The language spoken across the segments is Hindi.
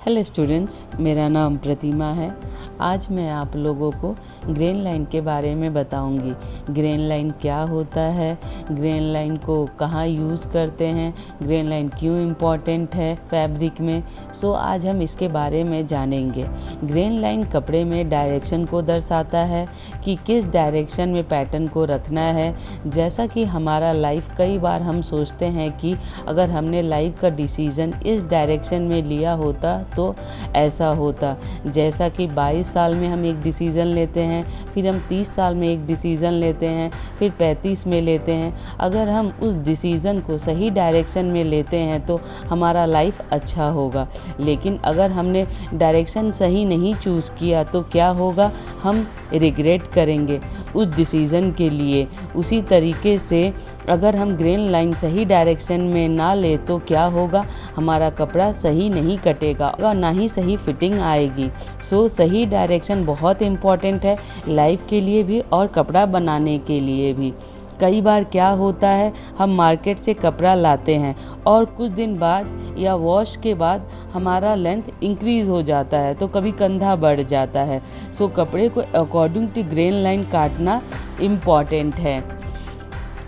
हेलो स्टूडेंट्स, मेरा नाम प्रतिमा है। आज मैं आप लोगों को ग्रेन लाइन के बारे में बताऊंगी। ग्रेन लाइन क्या होता है, ग्रेन लाइन को कहाँ यूज़ करते हैं, ग्रेन लाइन क्यों इम्पॉर्टेंट है फैब्रिक में। आज हम इसके बारे में जानेंगे। ग्रेन लाइन कपड़े में डायरेक्शन को दर्शाता है कि किस डायरेक्शन में पैटर्न को रखना है। जैसा कि हमारा लाइफ, कई बार हम सोचते हैं कि अगर हमने लाइफ का डिसीज़न इस डायरेक्शन में लिया होता तो ऐसा होता। जैसा कि 22 साल में हम एक डिसीज़न लेते हैं, फिर हम 30 साल में एक डिसीज़न लेते हैं, फिर 35 में लेते हैं। अगर हम उस डिसीज़न को सही डायरेक्शन में लेते हैं तो हमारा लाइफ अच्छा होगा। लेकिन अगर हमने डायरेक्शन सही नहीं चूज़ किया तो क्या होगा, हम रिग्रेट करेंगे उस डिसीज़न के लिए। उसी तरीके से अगर हम ग्रेन लाइन सही डायरेक्शन में ना ले तो क्या होगा, हमारा कपड़ा सही नहीं कटेगा और ना ही सही फिटिंग आएगी। सही डायरेक्शन बहुत इम्पॉर्टेंट है लाइफ के लिए भी और कपड़ा बनाने के लिए भी। कई बार क्या होता है, हम मार्केट से कपड़ा लाते हैं और कुछ दिन बाद या वॉश के बाद हमारा लेंथ इंक्रीज़ हो जाता है, तो कभी कंधा बढ़ जाता है। कपड़े को अकॉर्डिंग टू ग्रेन लाइन काटना इम्पॉर्टेंट है।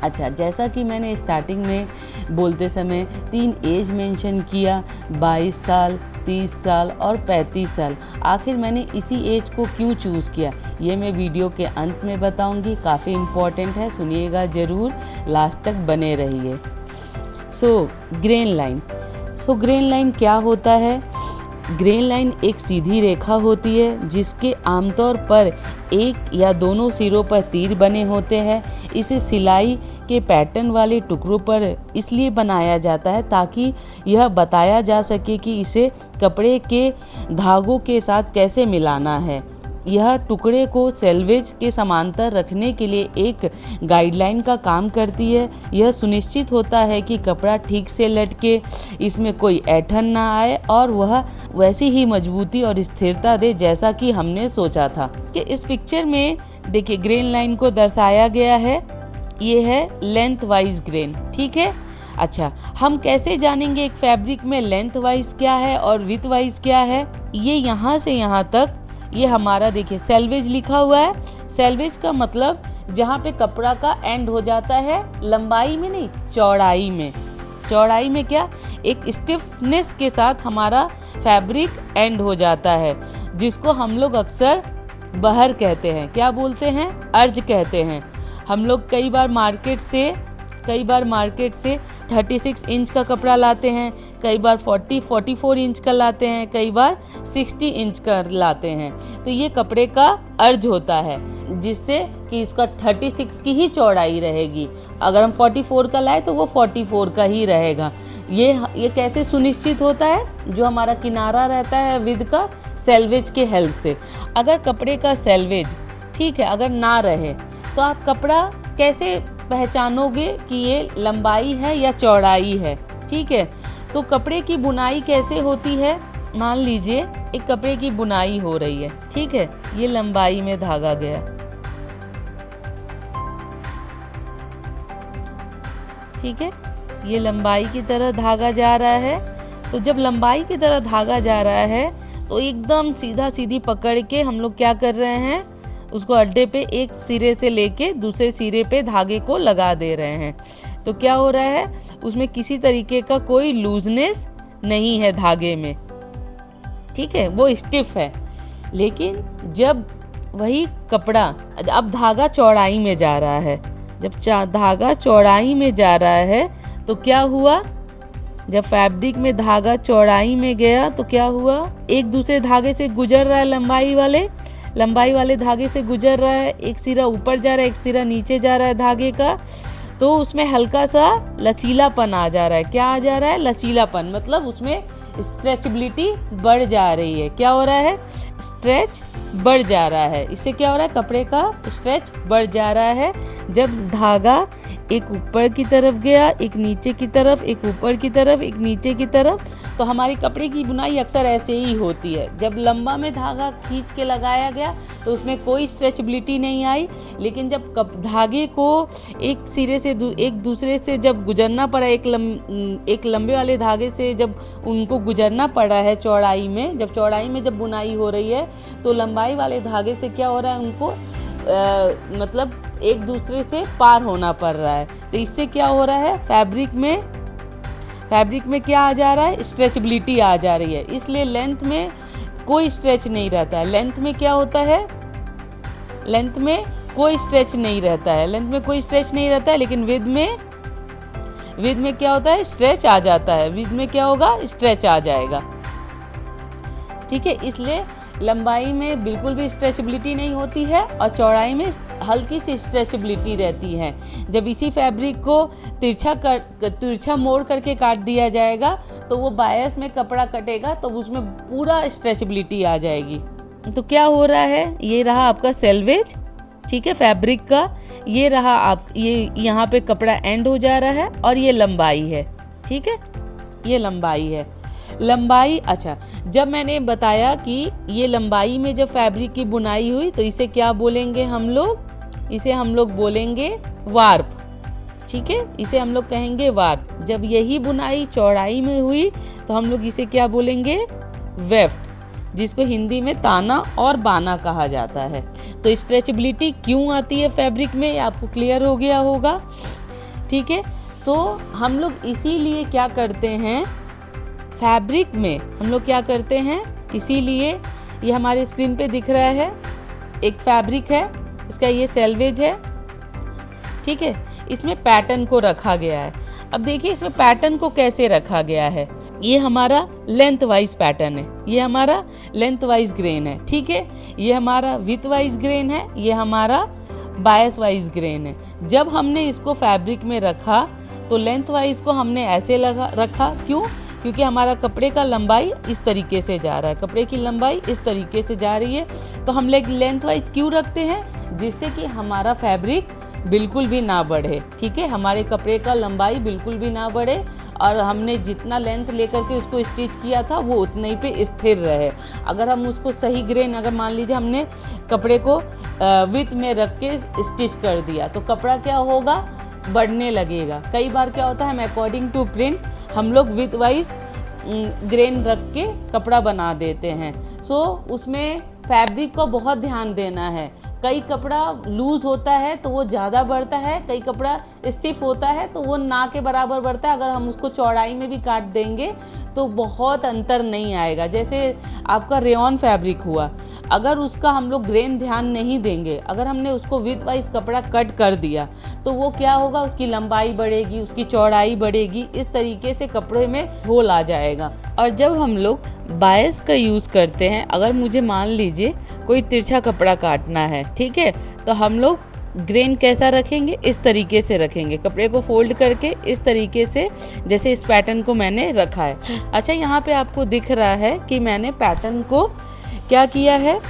अच्छा, जैसा कि मैंने स्टार्टिंग में बोलते समय 3 एज मेंशन किया, 22 साल, 30 साल और 35 साल। आखिर मैंने इसी एज को क्यों चूज़ किया, ये मैं वीडियो के अंत में बताऊंगी। काफ़ी इम्पॉर्टेंट है, सुनिएगा ज़रूर, लास्ट तक बने रहिए। Grain line. ग्रेन लाइन क्या होता है? ग्रेन लाइन एक सीधी रेखा होती है जिसके आमतौर पर एक या दोनों सिरों पर तीर बने होते हैं। इसे सिलाई के पैटर्न वाले टुकड़ों पर इसलिए बनाया जाता है ताकि यह बताया जा सके कि इसे कपड़े के धागों के साथ कैसे मिलाना है। यह टुकड़े को सेल्वेज के समांतर रखने के लिए एक गाइडलाइन का काम करती है। यह सुनिश्चित होता है कि कपड़ा ठीक से लटके, इसमें कोई ऐंठन ना आए और वह वैसी ही मजबूती और स्थिरता दे जैसा कि हमने सोचा था। कि इस पिक्चर में देखिए ग्रेन लाइन को दर्शाया गया है। ये है लेंथ वाइज ग्रेन, ठीक है। अच्छा, हम कैसे जानेंगे एक फैब्रिक में लेंथ वाइज क्या है और विड्थ वाइज क्या है? ये यहाँ से यहाँ तक, ये हमारा देखिए सेल्वेज लिखा हुआ है। सेल्वेज का मतलब जहाँ पे कपड़ा का एंड हो जाता है, लंबाई में नहीं, चौड़ाई में। चौड़ाई में क्या, एक स्टिफनेस के साथ हमारा फैब्रिक एंड हो जाता है, जिसको हम लोग अक्सर बहर कहते हैं। क्या बोलते हैं? अर्ज कहते हैं। हम लोग कई बार मार्केट से 36 इंच का कपड़ा लाते हैं, कई बार 44 इंच का लाते हैं, कई बार 60 इंच का लाते हैं। तो ये कपड़े का अर्ज होता है, जिससे कि इसका 36 की ही चौड़ाई रहेगी। अगर हम 44 का लाए तो वो 44 का ही रहेगा। ये कैसे सुनिश्चित होता है? जो हमारा किनारा रहता है विद का, सेल्वेज के हेल्प से। अगर कपड़े का सेल्वेज ठीक है, अगर ना रहे तो आप कपड़ा कैसे पहचानोगे कि ये लंबाई है या चौड़ाई है? ठीक है, तो कपड़े की बुनाई कैसे होती है? मान लीजिए एक कपड़े की बुनाई हो रही है, ठीक है, ये लंबाई में धागा गया, ठीक है, ये लंबाई की तरह धागा जा रहा है। तो जब लंबाई की तरह धागा जा रहा है तो एकदम सीधी पकड़ के हम लोग क्या कर रहे हैं, उसको अड्डे पे एक सिरे से लेके दूसरे सिरे पे धागे को लगा दे रहे हैं। तो क्या हो रहा है, उसमें किसी तरीके का कोई लूजनेस नहीं है धागे में, ठीक है, वो स्टिफ है। लेकिन जब वही कपड़ा, अब धागा चौड़ाई में जा रहा है, जब धागा चौड़ाई में जा रहा है तो क्या हुआ, जब फैब्रिक में धागा चौड़ाई में गया तो क्या हुआ, एक दूसरे धागे से गुजर रहा है, लंबाई वाले धागे से गुजर रहा है। एक सिरा ऊपर जा रहा है, एक सिरा नीचे जा रहा है धागे का, तो उसमें हल्का सा लचीलापन आ जा रहा है। क्या आ जा रहा है? लचीलापन, मतलब उसमें स्ट्रेचबिलिटी बढ़ जा रही है। क्या हो रहा है? स्ट्रेच बढ़ जा रहा है। इससे क्या हो रहा है? कपड़े का स्ट्रेच बढ़ जा रहा है। जब धागा एक ऊपर की तरफ गया, एक नीचे की तरफ, एक ऊपर की तरफ, एक नीचे की तरफ। तो हमारी कपड़े की बुनाई अक्सर ऐसे ही होती है। जब लंबा में धागा खींच के लगाया गया तो उसमें कोई स्ट्रेचबिलिटी नहीं आई, लेकिन जब धागे को एक सिरे से एक दूसरे से जब गुजरना पड़ा, एक लंबे वाले धागे से जब उनको गुजरना पड़ा है चौड़ाई में, जब चौड़ाई में जब बुनाई हो रही है तो लंबाई वाले धागे से क्या हो रहा है, उनको मतलब एक दूसरे से पार होना पड़ रहा है। तो इससे क्या हो रहा है, फैब्रिक में क्या आ जा रहा है, स्ट्रेचबिलिटी आ जा रही है। इसलिए लेंथ में कोई स्ट्रेच नहीं रहता है। लेंथ में क्या होता है, लेंथ में कोई स्ट्रेच नहीं रहता है, लेंथ में कोई स्ट्रेच नहीं रहता है, लेकिन विड्थ में क्या होता है, स्ट्रेच आ जाता है। विड्थ में क्या होगा, स्ट्रेच आ जाएगा। ठीक है, इसलिए लंबाई में बिल्कुल भी स्ट्रेचबिलिटी नहीं होती है और चौड़ाई में हल्की सी स्ट्रेचबिलिटी रहती है। जब इसी फैब्रिक को तिरछा मोड़ करके काट दिया जाएगा तो वो बायस में कपड़ा कटेगा तो उसमें पूरा स्ट्रेचबिलिटी आ जाएगी। तो क्या हो रहा है, ये रहा आपका सेल्वेज, ठीक है, फैब्रिक का। ये रहा ये यहाँ पे कपड़ा एंड हो जा रहा है और ये लंबाई है। ठीक है, ये लंबाई है। लंबाई, अच्छा, जब मैंने बताया कि ये लंबाई में जब फैब्रिक की बुनाई हुई तो इसे क्या बोलेंगे हम लोग, इसे हम लोग बोलेंगे वार्प। ठीक है, इसे हम लोग कहेंगे वार्प। जब यही बुनाई चौड़ाई में हुई तो हम लोग इसे क्या बोलेंगे, वेफ्ट, जिसको हिंदी में ताना और बाना कहा जाता है। तो स्ट्रेचबिलिटी क्यों आती है फैब्रिक में, आपको क्लियर हो गया होगा। ठीक है, तो हम लोग इसीलिए क्या करते हैं, फैब्रिक में हम लोग क्या करते हैं, इसीलिए ये हमारे स्क्रीन पे दिख रहा है, एक फैब्रिक है, इसका ये सेल्वेज है। ठीक है, इसमें पैटर्न को रखा गया है। अब देखिए इसमें पैटर्न को कैसे रखा गया है। ये हमारा लेंथ वाइज पैटर्न है, ये हमारा लेंथ वाइज ग्रेन है। ठीक है, ये हमारा विथ वाइज ग्रेन है, ये हमारा बायस वाइज ग्रेन है। जब हमने इसको फैब्रिक में रखा तो लेंथ वाइज को हमने ऐसे रखा, क्यों, क्योंकि हमारा कपड़े का लंबाई इस तरीके से जा रहा है, कपड़े की लंबाई इस तरीके से जा रही है। तो हम लोग लेंथ वाइज क्यों रखते हैं, जिससे कि हमारा फैब्रिक बिल्कुल भी ना बढ़े। ठीक है, हमारे कपड़े का लंबाई बिल्कुल भी ना बढ़े और हमने जितना लेंथ लेकर के उसको स्टिच किया था वो उतने ही पे स्थिर रहे। अगर हम उसको सही ग्रेन, अगर मान लीजिए हमने कपड़े को विथ में रख के स्टिच कर दिया तो कपड़ा क्या होगा, बढ़ने लगेगा। कई बार क्या होता है, हम अकॉर्डिंग टू प्रिंट हम लोग विथ वाइज ग्रेन रख के कपड़ा बना देते हैं। सो उसमें फैब्रिक को बहुत ध्यान देना है। कई कपड़ा लूज़ होता है तो वो ज़्यादा बढ़ता है, कई कपड़ा स्टिफ होता है तो वो ना के बराबर बढ़ता है। अगर हम उसको चौड़ाई में भी काट देंगे तो बहुत अंतर नहीं आएगा। जैसे आपका रेयॉन फैब्रिक हुआ, अगर उसका हम लोग ग्रेन ध्यान नहीं देंगे, अगर हमने उसको विथ वाइज कपड़ा कट कर दिया तो वो क्या होगा, उसकी लंबाई बढ़ेगी, उसकी चौड़ाई बढ़ेगी, इस तरीके से कपड़े में होल आ जाएगा। और जब हम लोग बायस का यूज़ करते हैं, अगर मुझे मान लीजिए कोई तिरछा कपड़ा काटना है, ठीक है, तो हम लोग ग्रेन कैसा रखेंगे, इस तरीके से रखेंगे, कपड़े को फोल्ड करके इस तरीके से, जैसे इस पैटर्न को मैंने रखा है। अच्छा, यहाँ पे आपको दिख रहा है कि मैंने पैटर्न को क्या किया है,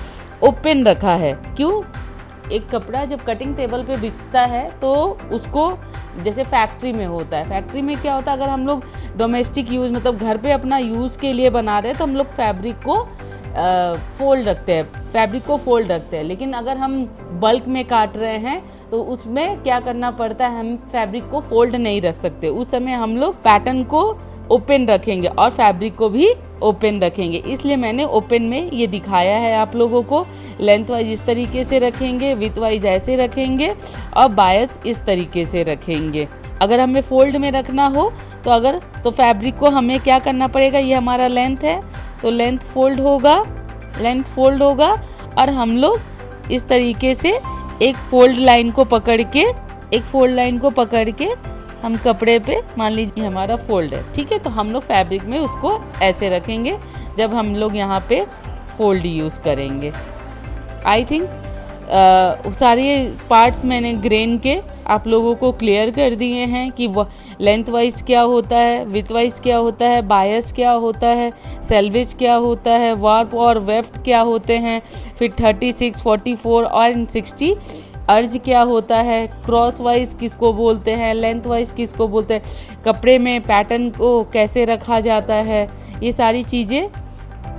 ओपन रखा है। क्यों, एक कपड़ा जब कटिंग टेबल पे बिछता है तो उसको, जैसे फैक्ट्री में होता है, फैक्ट्री में क्या होता है, अगर हम लोग डोमेस्टिक यूज़ मतलब घर पे अपना यूज़ के लिए बना रहे हैं तो हम लोग फैब्रिक को फोल्ड रखते हैं, फैब्रिक को फोल्ड रखते हैं। लेकिन अगर हम बल्क में काट रहे हैं तो उसमें क्या करना पड़ता है, हम फैब्रिक को फोल्ड नहीं रख सकते। उस समय हम लोग पैटर्न को ओपन रखेंगे और फैब्रिक को भी ओपन रखेंगे। इसलिए मैंने ओपन में ये दिखाया है आप लोगों को। लेंथ वाइज इस तरीके से रखेंगे, विथ वाइज ऐसे रखेंगे और बायस इस तरीके से रखेंगे। अगर हमें फोल्ड में रखना हो तो फैब्रिक को हमें क्या करना पड़ेगा, ये हमारा लेंथ है तो लेंथ फोल्ड होगा और हम लोग इस तरीके से एक फोल्ड लाइन को पकड़ के हम कपड़े पे, मान लीजिए हमारा फोल्ड है, ठीक है, तो हम लोग फैब्रिक में उसको ऐसे रखेंगे जब हम लोग यहाँ पे फोल्ड यूज़ करेंगे। आई थिंक सारे पार्ट्स मैंने ग्रेन के आप लोगों को क्लियर कर दिए हैं कि लेंथ वाइज क्या होता है, विथ वाइज क्या होता है, बायस क्या होता है, सेल्वेज क्या होता है, वार्प और वेफ्ट क्या होते हैं, फिर 36, 44 और 60 अर्ज क्या होता है, क्रॉस वाइज किसको बोलते हैं, लेंथ वाइज किसको बोलते हैं, कपड़े में पैटर्न को कैसे रखा जाता है, ये सारी चीज़ें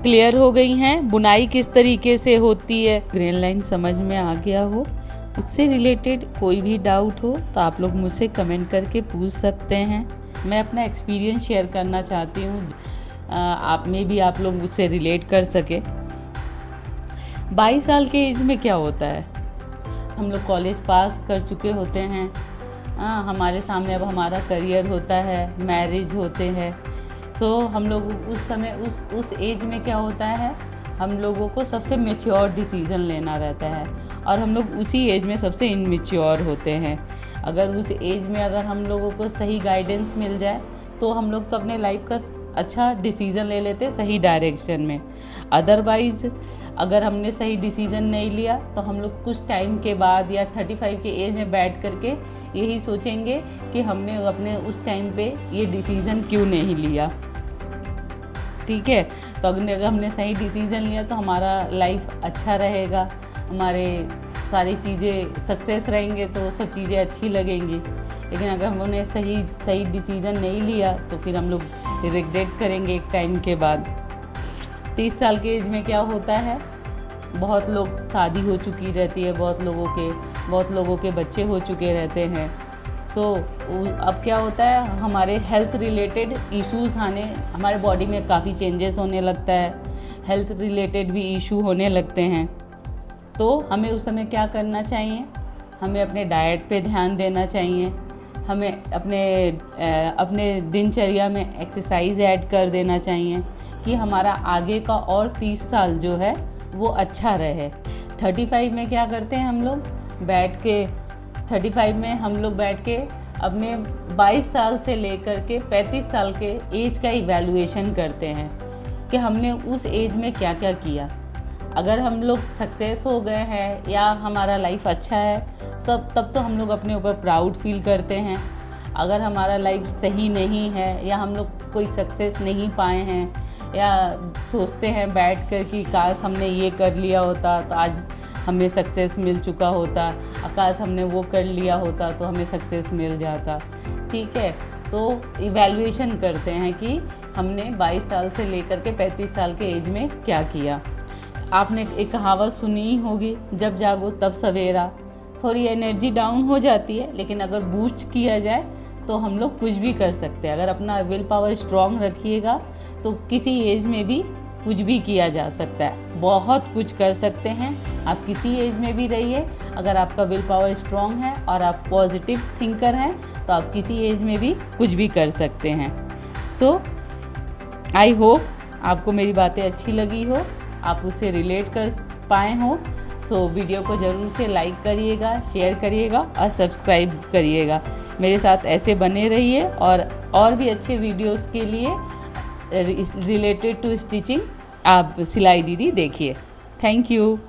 क्लियर हो गई हैं। बुनाई किस तरीके से होती है, ग्रेन लाइन समझ में आ गया हो, उससे रिलेटेड कोई भी डाउट हो तो आप लोग मुझसे कमेंट करके पूछ सकते हैं। मैं अपना एक्सपीरियंस शेयर करना चाहती हूँ, आप में भी आप लोग उससे रिलेट कर सके। 22 साल के एज में क्या होता है, हम लोग कॉलेज पास कर चुके होते हैं, हमारे सामने अब हमारा करियर होता है, मैरिज होते हैं, तो हम लोग उस समय उस एज में क्या होता है, हम लोगों को सबसे मैच्योर डिसीज़न लेना रहता है और हम लोग उसी एज में सबसे इनमेच्योर होते हैं। अगर उस एज में अगर हम लोगों को सही गाइडेंस मिल जाए तो हम लोग तो अपने लाइफ का अच्छा डिसीज़न ले लेते हैं सही डायरेक्शन में। अदरवाइज़ अगर हमने सही डिसीज़न नहीं लिया तो हम लोग कुछ टाइम के बाद या 35 के एज में बैठ करके यही सोचेंगे कि हमने अपने उस टाइम पे ये डिसीज़न क्यों नहीं लिया। ठीक है, तो अगर हमने सही डिसीज़न लिया तो हमारा लाइफ अच्छा रहेगा, हमारे सारी चीज़ें सक्सेस रहेंगे तो सब चीज़ें अच्छी लगेंगी। लेकिन अगर हमने सही डिसीज़न नहीं लिया तो फिर हम लोग रिग्रेट करेंगे एक टाइम के बाद। 30 साल के एज में क्या होता है, बहुत लोग शादी हो चुकी रहती है, बहुत लोगों के बच्चे हो चुके रहते हैं। अब क्या होता है, हमारे हेल्थ रिलेटेड इश्यूज़ हमारे बॉडी में काफ़ी चेंजेस होने लगता है, हेल्थ रिलेटेड भी इशू होने लगते हैं। तो हमें उस समय क्या करना चाहिए, हमें अपने डाइट पे ध्यान देना चाहिए, हमें अपने दिनचर्या में एक्सरसाइज ऐड कर देना चाहिए कि हमारा आगे का और 30 साल जो है वो अच्छा रहे। 35 में क्या करते हैं, हम लोग बैठ के अपने 22 साल से लेकर के 35 साल के एज का इवैल्यूएशन करते हैं कि हमने उस एज में क्या क्या किया। अगर हम लोग सक्सेस हो गए हैं या हमारा लाइफ अच्छा है तब तो हम लोग अपने ऊपर प्राउड फील करते हैं। अगर हमारा लाइफ सही नहीं है या हम लोग कोई सक्सेस नहीं पाए हैं या सोचते हैं बैठ कर कि काश हमने ये कर लिया होता तो आज हमें सक्सेस मिल चुका होता, काश हमने वो कर लिया होता तो हमें सक्सेस मिल जाता। ठीक है, तो इवैल्यूएशन करते हैं कि हमने 22 साल से लेकर के 35 साल के एज में क्या किया। आपने एक कहावत सुनी ही होगी, जब जागो तब सवेरा। थोड़ी एनर्जी डाउन हो जाती है लेकिन अगर बूस्ट किया जाए तो हम लोग कुछ भी कर सकते हैं। अगर अपना विल पावर स्ट्रॉन्ग रखिएगा तो किसी एज में भी कुछ भी किया जा सकता है, बहुत कुछ कर सकते हैं। आप किसी एज में भी रहिए, अगर आपका विल पावर स्ट्रॉन्ग है और आप पॉजिटिव थिंकर हैं तो आप किसी एज में भी कुछ भी कर सकते हैं। सो आई होप आपको मेरी बातें अच्छी लगी हो, आप उससे रिलेट कर पाए हो। सो वीडियो को ज़रूर से लाइक करिएगा, शेयर करिएगा और सब्सक्राइब करिएगा। मेरे साथ ऐसे बने रहिए और भी अच्छे वीडियोस के लिए रिलेटेड टू स्टिचिंग आप सिलाई दीदी देखिए। Thank you.